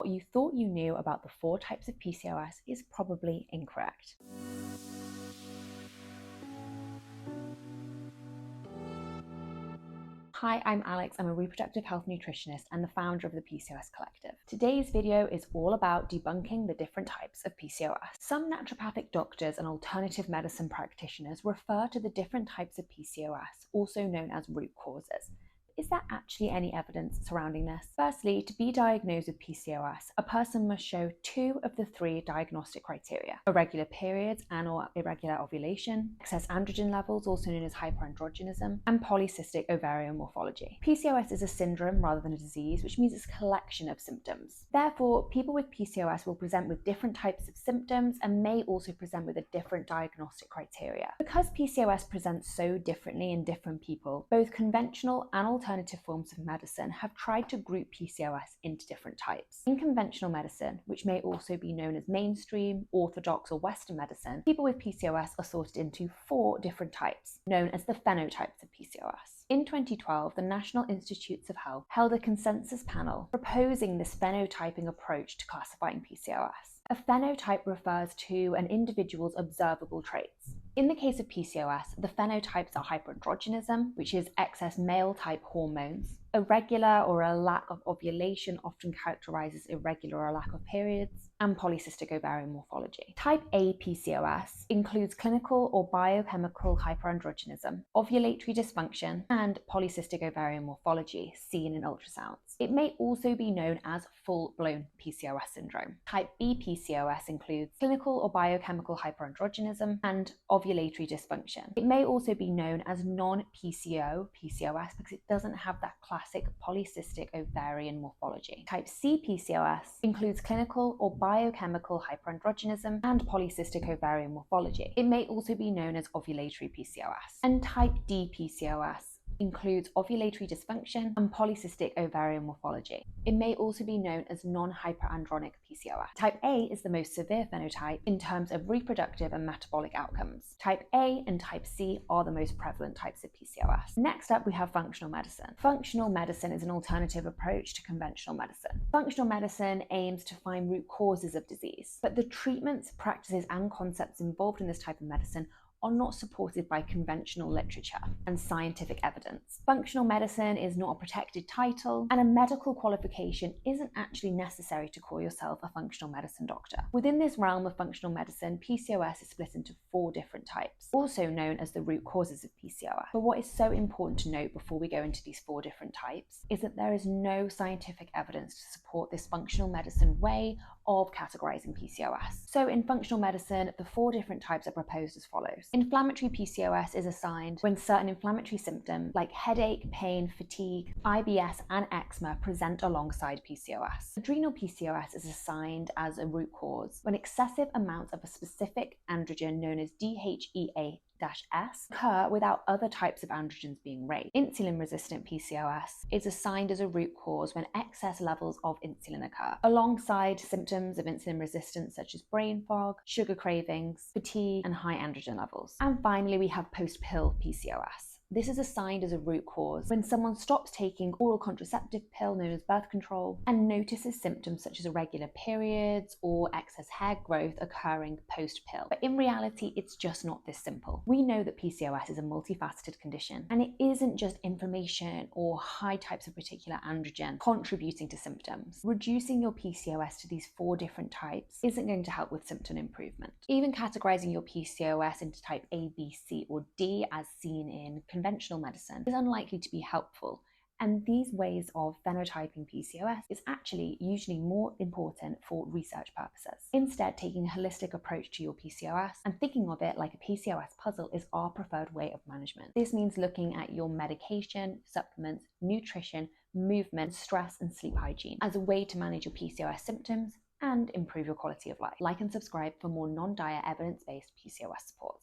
What you thought you knew about the 4 types of PCOS is probably incorrect. Hi, I'm Alex. I'm a reproductive health nutritionist and the founder of the PCOS Collective. Today's video is all about debunking the different types of PCOS. Some naturopathic doctors and alternative medicine practitioners refer to the different types of PCOS, also known as root causes. Is there actually any evidence surrounding this? Firstly, to be diagnosed with PCOS, a person must show 2 of the 3 diagnostic criteria: irregular periods and/or irregular ovulation, excess androgen levels, also known as hyperandrogenism, and polycystic ovarian morphology. PCOS is a syndrome rather than a disease, which means it's a collection of symptoms. Therefore, people with PCOS will present with different types of symptoms and may also present with a different diagnostic criteria. Because PCOS presents so differently in different people, both conventional and alternative forms of medicine have tried to group PCOS into different types. In conventional medicine, which may also be known as mainstream, orthodox, or Western medicine, people with PCOS are sorted into 4 different types, known as the phenotypes of PCOS. In 2012, the National Institutes of Health held a consensus panel proposing this phenotyping approach to classifying PCOS. A phenotype refers to an individual's observable traits. In the case of PCOS, the phenotypes are hyperandrogenism, which is excess male-type hormones, irregular or a lack of ovulation, often characterizes irregular or a lack of periods, and polycystic ovarian morphology. Type A PCOS includes clinical or biochemical hyperandrogenism, ovulatory dysfunction, and polycystic ovarian morphology seen in ultrasounds. It may also be known as full-blown PCOS syndrome. Type B PCOS includes clinical or biochemical hyperandrogenism and ovulatory dysfunction. It may also be known as non-PCO PCOS because it doesn't have that classic polycystic ovarian morphology. Type C PCOS includes clinical or biochemical hyperandrogenism and polycystic ovarian morphology. It may also be known as ovulatory PCOS. And type D PCOS includes ovulatory dysfunction and polycystic ovarian morphology. It may also be known as non-hyperandronic PCOS. Type A is the most severe phenotype in terms of reproductive and metabolic outcomes. Type A and Type C are the most prevalent types of PCOS. Next up, we have functional medicine. Functional medicine is an alternative approach to conventional medicine. Functional medicine aims to find root causes of disease, but the treatments, practices, and concepts involved in this type of medicine are not supported by conventional literature and scientific evidence. Functional medicine is not a protected title, and a medical qualification isn't actually necessary to call yourself a functional medicine doctor. Within this realm of functional medicine, PCOS is split into 4 different types, also known as the root causes of PCOS. But what is so important to note before we go into these 4 different types is that there is no scientific evidence to support this functional medicine way of categorizing PCOS. So in functional medicine, the 4 different types are proposed as follows. Inflammatory PCOS is assigned when certain inflammatory symptoms like headache, pain, fatigue, IBS, and eczema present alongside PCOS. Adrenal PCOS is assigned as a root cause when excessive amounts of a specific androgen known as DHEA S occur without other types of androgens being raised. Insulin-resistant PCOS is assigned as a root cause when excess levels of insulin occur, alongside symptoms of insulin resistance such as brain fog, sugar cravings, fatigue, and high androgen levels. And finally, we have post-pill PCOS. This is assigned as a root cause when someone stops taking oral contraceptive pill known as birth control and notices symptoms such as irregular periods or excess hair growth occurring post-pill. But in reality, it's just not this simple. We know that PCOS is a multifaceted condition, and it isn't just inflammation or high types of particular androgen contributing to symptoms. Reducing your PCOS to these 4 different types isn't going to help with symptom improvement. Even categorizing your PCOS into type A, B, C, or D, as seen in conventional medicine, is unlikely to be helpful, and these ways of phenotyping PCOS is actually usually more important for research purposes. Instead, taking a holistic approach to your PCOS and thinking of it like a PCOS puzzle is our preferred way of management. This means looking at your medication, supplements, nutrition, movement, stress, and sleep hygiene as a way to manage your PCOS symptoms and improve your quality of life. Like and subscribe for more non-diet evidence-based PCOS support.